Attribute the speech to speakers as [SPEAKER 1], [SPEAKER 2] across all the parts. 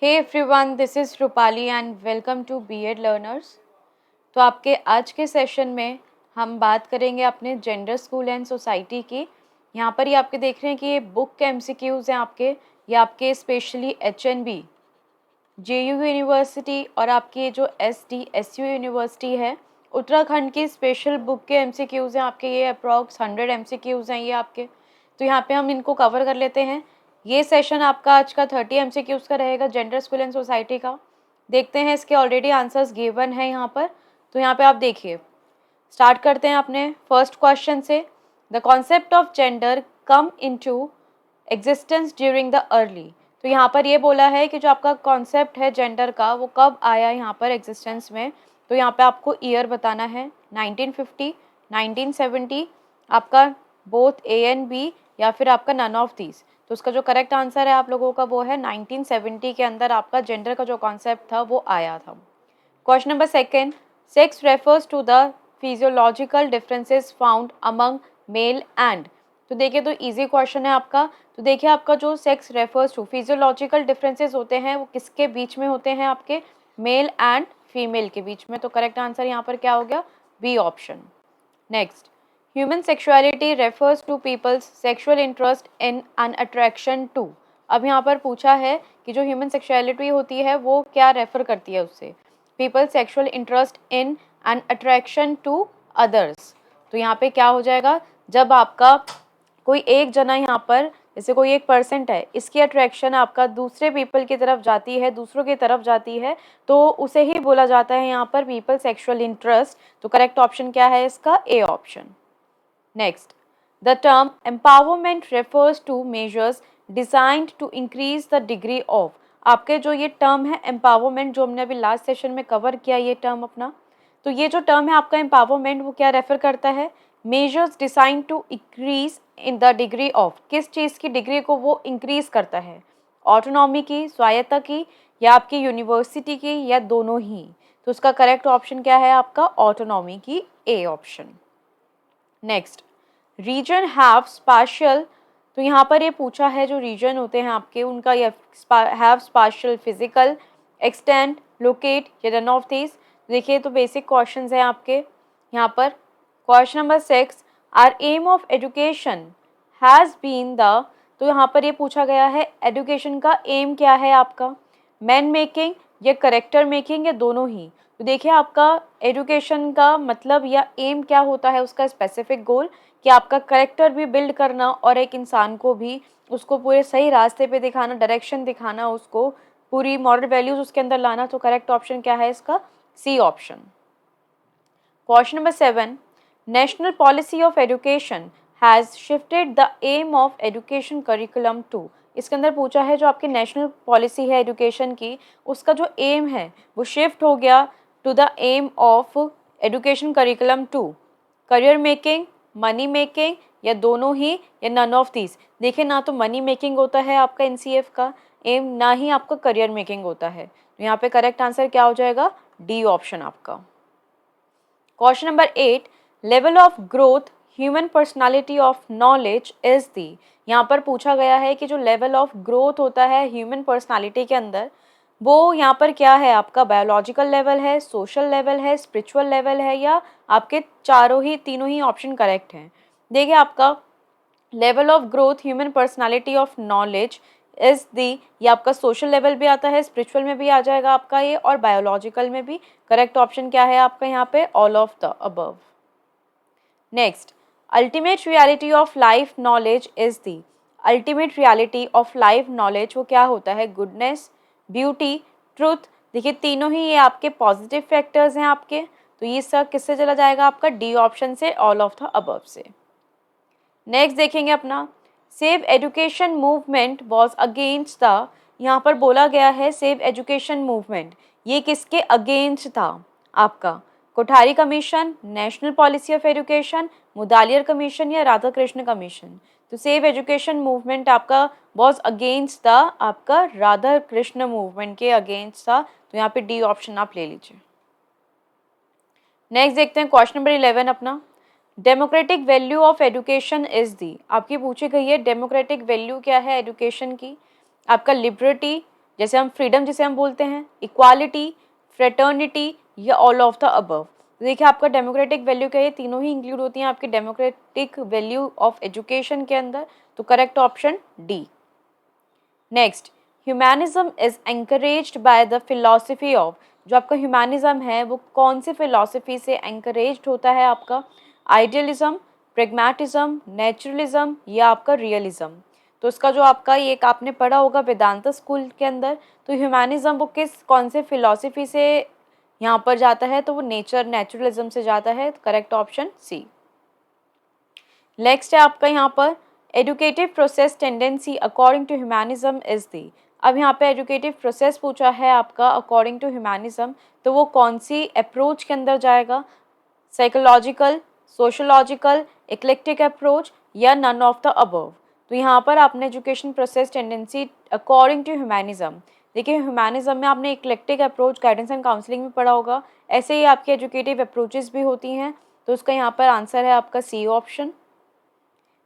[SPEAKER 1] Hey everyone, this is Rupali and welcome to BEd learners. तो आपके आज के सेशन में हम बात करेंगे अपने जेंडर स्कूल एंड सोसाइटी की। यहाँ पर ये आपके देख रहे हैं कि ये बुक के एमसीक्यूज़ हैं आपके, ये आपके स्पेशली एचएनबी, जेयू यूनिवर्सिटी और आपकी ये जो एसडीएसयू यूनिवर्सिटी है उत्तराखंड की स्पेशल बुक के एमसीक्यूज़ हैं आपके। ये अप्रॉक्स 100 एमसीक्यूज़ हैं ये आपके। तो यहाँ पे हम इनको कवर कर लेते हैं। ये सेशन आपका आज का 30 एमसीक्यूज़ का रहेगा जेंडर स्कूल एंड सोसाइटी का। देखते हैं, इसके ऑलरेडी आंसर्स गिवन हैं यहाँ पर। तो यहाँ पे आप देखिए, स्टार्ट करते हैं अपने फर्स्ट क्वेश्चन से। The concept of gender come into existence during the early. तो यहाँ पर ये बोला है कि जो आपका कॉन्सेप्ट है जेंडर का वो कब आया यहाँ पर एग्जिस्टेंस में। तो यहाँ पे आपको ईयर बताना है 1950, 1970, आपका बोथ ए एंड बी या फिर आपका नन ऑफ दीज। तो उसका जो करेक्ट आंसर है आप लोगों का वो है 1970 के अंदर आपका जेंडर का जो कॉन्सेप्ट था वो आया था। Question number second, sex refers to the physiological differences found among male and. तो देखिए, तो इजी क्वेश्चन है आपका। तो देखिए, आपका जो sex refers to physiological differences होते हैं वो किसके बीच में होते हैं? आपके मेल एंड फीमेल के बीच में। तो करेक्ट आंसर यहाँ पर क्या हो गया? B option. Next, human sexuality refers to people's sexual interest in an attraction to. अब यहाँ पर पूछा है कि जो ह्यूमन सेक्सुअलिटी होती है वो क्या रेफर करती है उससे? People sexual interest in an attraction to others. तो यहाँ पे क्या हो जाएगा? जब आपका कोई एक जना यहाँ पर, जैसे कोई एक परसेंट है, इसकी अट्रैक्शन आपका दूसरे पीपल की तरफ जाती है, दूसरों की तरफ जाती है, तो उसे ही बोला जाता है यहाँ पर पीपल सेक्सुअल इंटरेस्ट। तो करेक्ट ऑप्शन क्या है इसका? A option. Next, the term empowerment refers to measures designed to increase the degree of. आपके जो ये टर्म है एम्पावरमेंट, जो हमने अभी लास्ट सेशन में कवर किया ये टर्म अपना, तो ये जो टर्म है आपका एम्पावरमेंट वो क्या रेफर करता है? Measures design to increase in the degree of. किस चीज़ की डिग्री को वो इंक्रीज करता है? ऑटोनॉमी की, स्वायत्ता की, या आपकी यूनिवर्सिटी की, या दोनों ही? तो उसका करेक्ट ऑप्शन क्या है आपका? ऑटोनॉमी की, A option. Next, region have spatial. तो यहाँ पर ये पूछा है जो रीजन होते हैं आपके उनका ये have spatial physical extend locate या नन ऑफ दीज। देखिए, तो बेसिक क्वेश्चंस हैं आपके यहाँ पर। Question number 6, our aim of education has been the. तो यहाँ पर ये पूछा गया है एजुकेशन का एम क्या है आपका? मैन मेकिंग या करेक्टर मेकिंग या दोनों ही? तो देखिए, आपका एजुकेशन का मतलब या एम क्या होता है, उसका स्पेसिफिक गोल कि आपका करेक्टर भी बिल्ड करना और एक इंसान को भी उसको पूरे सही रास्ते पे दिखाना, डायरेक्शन दिखाना, उसको पूरी मॉरल वैल्यूज उसके अंदर लाना। तो करेक्ट ऑप्शन क्या है इसका? C option. Question number 7, national policy of education has shifted the aim of education curriculum to. इसके अंदर पूछा है जो आपकी नेशनल पॉलिसी है एजुकेशन की, उसका जो एम है वो शिफ्ट हो गया to the aim of education curriculum to. Career making, money making, या दोनों ही, या नन ऑफ दीज? देखिए, ना तो मनी मेकिंग होता है आपका एनसीएफ का एम, ना ही आपका करियर मेकिंग होता है। तो यहाँ पे करेक्ट आंसर क्या हो जाएगा? डी ऑप्शन आपका। Question number 8, level of growth human personality of knowledge is the. यहाँ पर पूछा गया है कि जो लेवल ऑफ ग्रोथ होता है ह्यूमन पर्सनालिटी के अंदर वो यहाँ पर क्या है आपका? बायोलॉजिकल लेवल है, सोशल लेवल है, स्पिरिचुअल लेवल है, या आपके चारों ही तीनों ही ऑप्शन करेक्ट हैं? देखिए, आपका level of growth human personality of knowledge is the, ये आपका सोशल लेवल भी आता है, स्पिरिचुअल में भी आ जाएगा आपका ये, और बायोलॉजिकल में भी। करेक्ट ऑप्शन क्या है आपका यहाँ पे? All of the above. Next, ultimate reality of life knowledge is the. Ultimate reality of life knowledge वो क्या होता है? Goodness, beauty, truth. देखिए, तीनों ही ये आपके पॉजिटिव फैक्टर्स हैं आपके। तो ये सब किससे चला जाएगा आपका? डी ऑप्शन से, ऑल ऑफ द अबव से। नेक्स्ट देखेंगे अपना, save education movement was against the. यहाँ पर बोला गया है सेव एजुकेशन मूवमेंट, ये किसके अगेंस्ट था आपका? Kothari commission, national policy of education, Mudaliar commission, या राधा कृष्ण कमीशन? तो सेव एजुकेशन मूवमेंट आपका वॉज अगेंस्ट द आपका राधा कृष्ण मूवमेंट के अगेंस्ट था। तो यहाँ पे डी ऑप्शन आप ले लीजिए। नेक्स्ट देखते हैं क्वेश्चन नंबर 11 अपना, democratic value of education is the. आपकी पूछी गई है डेमोक्रेटिक वैल्यू क्या है एजुकेशन की? आपका लिबर्टी, जैसे हम फ्रीडम जिसे हम बोलते हैं, इक्वालिटी, फ्रेटर्निटी या ऑल ऑफ द अबव। देखिए आपका डेमोक्रेटिक वैल्यू क्या है, ये तीनों ही इंक्लूड होती हैं आपके डेमोक्रेटिक वैल्यू ऑफ एजुकेशन के अंदर, तो correct option D. Next, humanism is anchored by the philosophy of, जो आपका ह्यूमैनिज्म है वो कौन सी फिलॉसफी से एंकरेज्ड होता है आपका, आइडियलिज्म, प्रेगमैटिज्म, नेचुरलिज्म या आपका रियलिज्म। तो इसका जो आपका ये एक आपने पढ़ा होगा वेदांता स्कूल के अंदर, तो ह्यूमैनिज्म वो किस कौन से फिलॉसफी से यहाँ पर जाता है, तो वो नेचुरलिज्म से जाता है, करेक्ट ऑप्शन सी। नेक्स्ट है आपका यहाँ पर educative process tendency according to humanism is the. अब यहाँ पे एजुकेटिव प्रोसेस पूछा है आपका अकॉर्डिंग टू ह्यूमैनिज्म, तो वो कौन सी अप्रोच के अंदर जाएगा, साइकोलॉजिकल, सोशोलॉजिकल, इक्लेक्टिक अप्रोच या नन ऑफ द अबव। तो यहाँ पर आपने education process tendency according to humanism, देखिए ह्यूमैनिज्म में आपने eclectic approach guidance and counselling में पढ़ा होगा, ऐसे ही आपकी एजुकेटिव अप्रोचेस भी होती हैं, तो उसका यहाँ पर आंसर है आपका C option.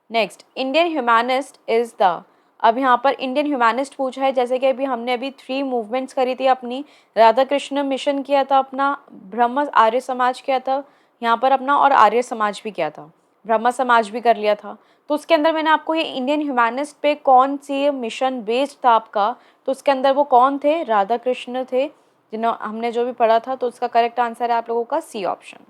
[SPEAKER 1] Next, Indian humanist is the, अब यहाँ पर इंडियन ह्यूमैनिस्ट पूछा है, जैसे कि हमने अभी 3 मूवमेंट्स करी थी अपनी, राधा कृष्ण मिशन किया था अपना, ब्रह्म आर्य समाज किया था यहाँ पर अपना, और आर्य समाज भी किया था, ब्रह्म समाज भी कर लिया था। तो उसके अंदर मैंने आपको ये इंडियन ह्यूमैनिस्ट पे कौन सी मिशन बेस्ड था आपका, तो उसके अंदर वो कौन थे, राधा कृष्ण थे, जिन्होंने हमने जो भी पढ़ा था, तो उसका करेक्ट आंसर है आप लोगों का C option.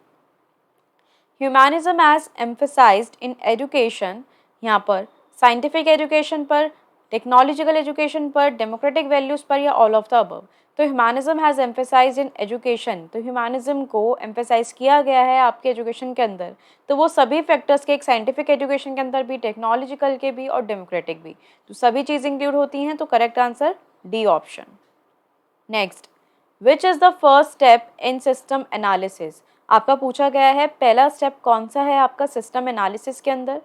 [SPEAKER 1] Humanism as emphasized in education, यहाँ पर साइंटिफिक एजुकेशन पर, टेक्नोलॉजिकल एजुकेशन पर, डेमोक्रेटिक वैल्यूज़ पर या ऑल ऑफ द अबव। तो humanism has emphasized in education, तो ह्यूमैनिज्म को एम्फेसाइज किया गया है आपके एजुकेशन के अंदर, तो वो सभी फैक्टर्स के, एक साइंटिफिक एजुकेशन के अंदर भी, टेक्नोलॉजिकल के भी और डेमोक्रेटिक भी, तो सभी चीज़ इंक्लूड होती हैं, तो correct answer D option. Next, which is the first step in system analysis, आपका पूछा गया है पहला स्टेप कौन सा है आपका सिस्टम एनालिसिस के अंदर,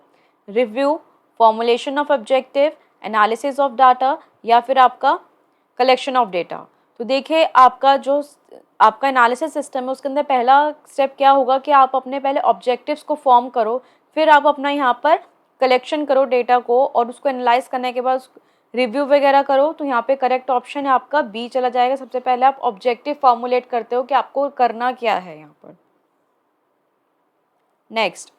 [SPEAKER 1] review, formulation of objective, analysis of data या फिर आपका कलेक्शन ऑफ डेटा। तो देखिए आपका जो आपका एनालिसिस सिस्टम है उसके अंदर पहला स्टेप क्या होगा कि आप अपने पहले ऑब्जेक्टिव्स को फॉर्म करो, फिर आप अपना यहाँ पर कलेक्शन करो डेटा को, और उसको एनालाइज करने के बाद रिव्यू वगैरह करो, तो यहाँ पे करेक्ट ऑप्शन है आपका बी चला जाएगा। सबसे पहले आप ऑब्जेक्टिव फॉर्मुलेट करते हो कि आपको करना क्या है यहाँ पर। Next,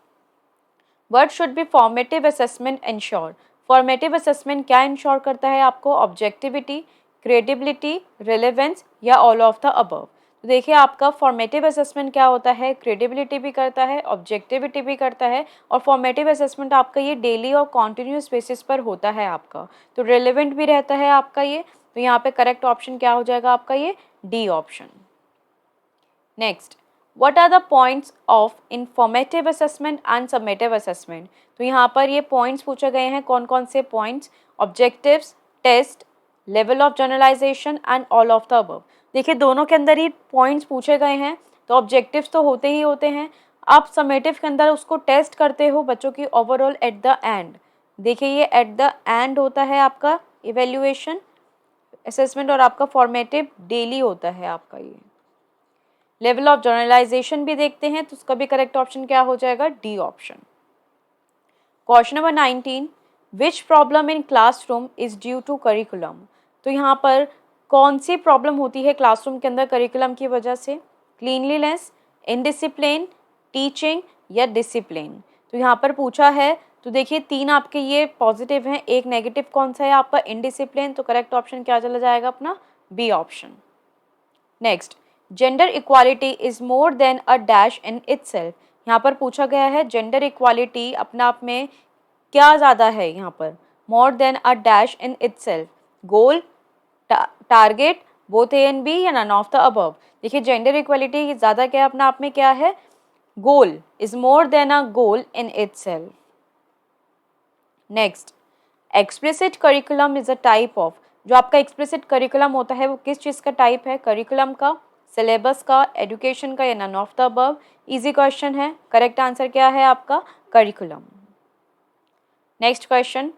[SPEAKER 1] what should be formative assessment ensure, formative assessment क्या इंश्योर करता है आपको, ऑब्जेक्टिविटी, क्रेडिबिलिटी, रिलेवेंस या ऑल ऑफ द अबव। तो देखिए आपका फॉर्मेटिव असेसमेंट क्या होता है, क्रेडिबिलिटी भी करता है, ऑब्जेक्टिविटी भी करता है, और फॉर्मेटिव असेसमेंट आपका ये डेली और कॉन्टिन्यूस बेसिस पर होता है आपका, तो रिलेवेंट भी रहता है आपका ये, तो यहाँ पे करेक्ट ऑप्शन क्या हो जाएगा आपका ये D option. Next, what are the points of informative assessment and summative assessment, तो यहाँ पर ये पॉइंट्स पूछे गए हैं, कौन कौन से points, objectives, test, level of generalization and all of the above. देखिए दोनों के अंदर ही पॉइंट्स पूछे गए हैं, तो ऑब्जेक्टिव्स तो होते ही होते हैं, आप समेटिव के अंदर उसको टेस्ट करते हो बच्चों की ओवरऑल एट द एंड। देखिए ये एट द एंड होता है आपका इवेल्युएशन असेसमेंट, और आपका फॉर्मेटिव डेली होता है आपका ये। लेवल ऑफ जनरलाइजेशन भी देखते हैं, तो उसका भी करेक्ट ऑप्शन क्या हो जाएगा D option. Question number 19, which problem in classroom is due to curriculum, तो यहाँ पर कौन सी प्रॉब्लम होती है क्लासरूम के अंदर करिकुलम की वजह से, क्लीनलीनेस, इनडिसिप्लिन, टीचिंग या डिसिप्लिन। तो यहाँ पर पूछा है, तो देखिए 3 आपके ये पॉजिटिव हैं, एक नेगेटिव कौन सा है आपका इनडिसिप्लिन, तो करेक्ट ऑप्शन क्या चला जाएगा अपना B option. Next, gender equality is more than a dash in itself, यहाँ पर पूछा गया है जेंडर इक्वालिटी अपने आप में क्या ज़्यादा है यहाँ पर, more than a dash in itself, goal, target, both A and B या नन ऑफ द अबव। देखिए जेंडर इक्वालिटी ज़्यादा क्या है अपने आप में, क्या है, goal, is more than a goal in itself. Next, explicit curriculum is a type of, जो आपका एक्सप्लिसिट करिकुलम होता है वो किस चीज़ का टाइप है, करिकुलम का, सिलेबस का, एजुकेशन का या none of the above. Easy question है, करेक्ट आंसर क्या है आपका curriculum. Next question,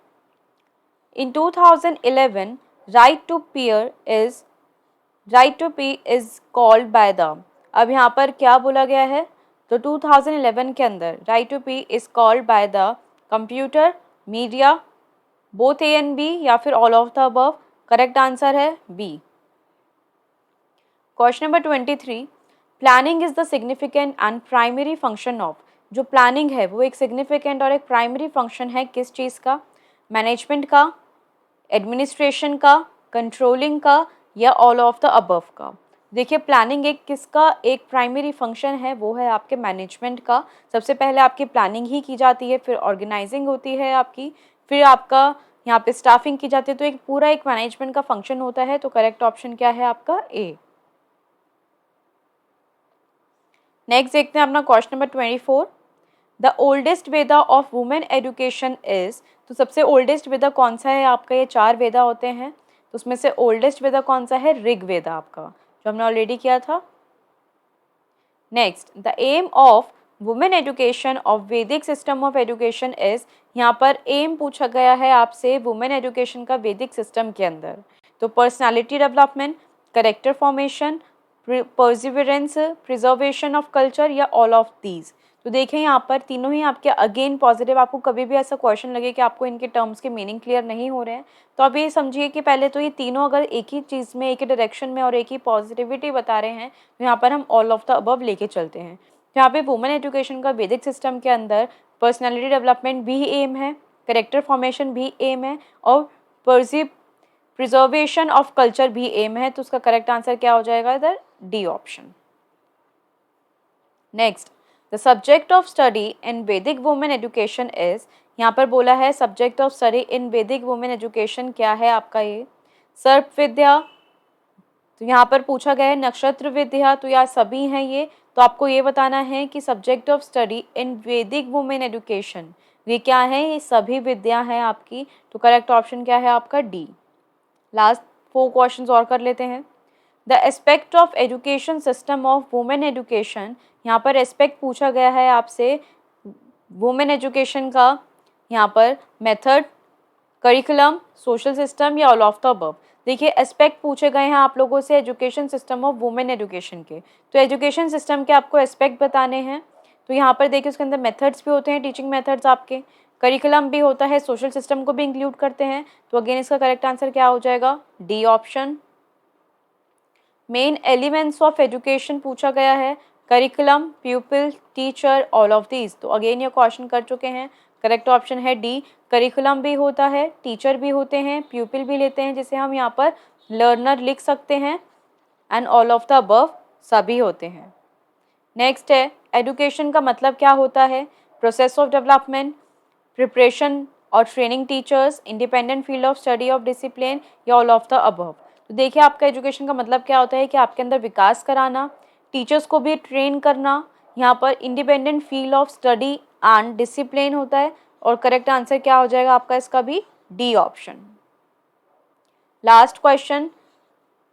[SPEAKER 1] in 2011 right to P is called by the, अब यहाँ पर क्या बोला गया है, तो 2011 के अंदर right to P is called by the computer, media, both A and B या फिर all of the above, correct answer है B. Question number 23, planning is the significant and primary function of, जो प्लानिंग है वो एक significant और एक primary function है किस चीज़ का? मैनेजमेंट का, एडमिनिस्ट्रेशन का, कंट्रोलिंग का, या ऑल ऑफ द अबव का? देखिए प्लानिंग एक किसका एक प्राइमरी फंक्शन है, वो है आपके मैनेजमेंट का। सबसे पहले आपकी प्लानिंग ही की जाती है, फिर ऑर्गेनाइजिंग होती है आपकी, फिर आपका यहाँ पे स्टाफिंग की जाती है, तो एक पूरा एक मैनेजमेंट का फंक्शन होता है। तो करेक्ट ऑप्शन क्या है आपका? ए। नेक्स्ट देखते हैं अपना question number 24, the oldest Veda of women education is, तो सबसे ओल्डेस्ट वेदा कौन सा है आपका? ये 4 वेदा होते हैं, तो उसमें से ओल्डेस्ट वेदा कौन सा है? ऋग वेदा आपका, जो हमने ऑलरेडी किया था। Next, the aim of women education of Vedic system of education is, यहाँ पर एम पूछा गया है आपसे वुमेन एजुकेशन का वैदिक सिस्टम के अंदर, तो personality development, character formation, perseverance, preservation of culture, या ऑल ऑफ दीज? तो देखें यहाँ पर तीनों ही आपके अगेन पॉजिटिव। आपको कभी भी ऐसा क्वेश्चन लगे कि आपको इनके टर्म्स के मीनिंग क्लियर नहीं हो रहे हैं, तो आप ये समझिए कि पहले तो ये तीनों अगर एक ही चीज़ में, एक ही डायरेक्शन में और एक ही पॉजिटिविटी बता रहे हैं, तो यहाँ पर हम ऑल ऑफ द अबव लेके चलते हैं। तो यहाँ पे वुमेन एजुकेशन का वैदिक सिस्टम के अंदर पर्सनैलिटी डेवलपमेंट भी एम है, करेक्टर फॉर्मेशन भी एम है, और प्रिजर्वेशन ऑफ कल्चर भी एम है। तो उसका करेक्ट आंसर क्या हो जाएगा इधर? D option. Next, the subject of study in वैदिक वुमेन एजुकेशन इज, यहाँ पर बोला है सब्जेक्ट ऑफ स्टडी इन वैदिक वुमेन एजुकेशन क्या है आपका? ये सर्प विद्या, तो यहाँ पर पूछा गया है नक्षत्र विद्या, तो यार सभी हैं ये, तो आपको ये बताना है कि सब्जेक्ट ऑफ स्टडी इन वैदिक वुमेन एजुकेशन ये क्या है? ये सभी विद्या हैं आपकी। तो करेक्ट ऑप्शन क्या है आपका? डी। लास्ट 4 क्वेश्चंस और कर लेते हैं। The aspect of education system of women education, यहाँ पर एस्पेक्ट पूछा गया है आपसे वुमेन एजुकेशन का, यहाँ पर मेथड, करिकुलम, सोशल सिस्टम, या ऑल ऑफ द अबव? देखिए एस्पेक्ट पूछे गए हैं आप लोगों से education system of women education के, तो एजुकेशन सिस्टम के आपको एस्पेक्ट बताने हैं। तो यहाँ पर देखिए उसके अंदर मेथड्स भी होते हैं, टीचिंग मेथड्स आपके, करिकुलम भी होता है, सोशल सिस्टम को भी इंक्लूड करते हैं। तो अगेन इसका करेक्ट आंसर क्या हो जाएगा? D option. Main elements of education पूछा गया है, curriculum, प्यूपिल, teacher, all of these? तो अगेन ये क्वेश्चन कर चुके हैं, करेक्ट ऑप्शन है डी। करिकुलम भी होता है, टीचर भी होते हैं, प्यूपिल भी लेते हैं, जिसे हम यहाँ पर लर्नर लिख सकते हैं, and all of the above सभी होते हैं। नेक्स्ट है एजुकेशन का मतलब क्या होता है? प्रोसेस ऑफ डेवलपमेंट, प्रिपरेशन और training teachers, independent field of study of discipline, या ऑल ऑफ द अबव? तो देखिए आपका एजुकेशन का मतलब क्या होता है कि आपके अंदर विकास कराना, टीचर्स को भी ट्रेन करना, यहाँ पर independent field of study and discipline होता है, और करेक्ट आंसर क्या हो जाएगा आपका इसका भी? D option. Last question,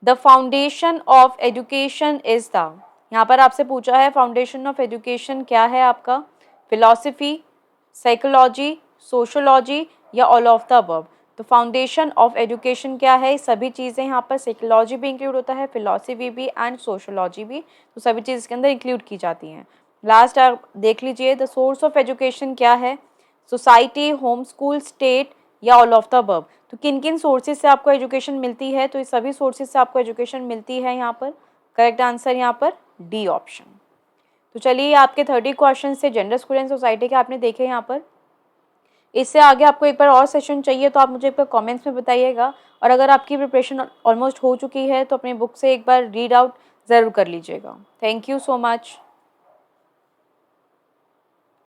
[SPEAKER 1] the foundation of education is the, यहाँ पर आपसे पूछा है फाउंडेशन ऑफ एजुकेशन क्या है आपका? फिलॉसफी, साइकोलॉजी, सोशोलॉजी, या ऑल ऑफ द अबव? तो फाउंडेशन ऑफ एजुकेशन क्या है? सभी चीज़ें यहाँ पर, साइकोलॉजी भी इंक्लूड होता है, फिलॉसफी भी एंड सोशोलॉजी भी, तो सभी चीज़ इसके अंदर इंक्लूड की जाती हैं। लास्ट आप देख लीजिए, द सोर्स ऑफ एजुकेशन क्या है? सोसाइटी, होम स्कूल, स्टेट, या ऑल ऑफ द अबव? तो किन किन सोर्सेज से आपको एजुकेशन मिलती है? तो ये सभी सोर्सेज से आपको एजुकेशन मिलती है यहाँ पर। करेक्ट आंसर यहाँ पर डी ऑप्शन। तो चलिए आपके 30 क्वेश्चन से जेंडर स्कूल एंड सोसाइटी के आपने देखे यहाँ पर। इससे आगे आपको एक बार और सेशन चाहिए तो आप मुझे एक बार कमेंट्स में बताइएगा, और अगर आपकी प्रिपरेशन ऑलमोस्ट हो चुकी है तो अपनी बुक से एक बार रीड आउट ज़रूर कर लीजिएगा। Thank you so much.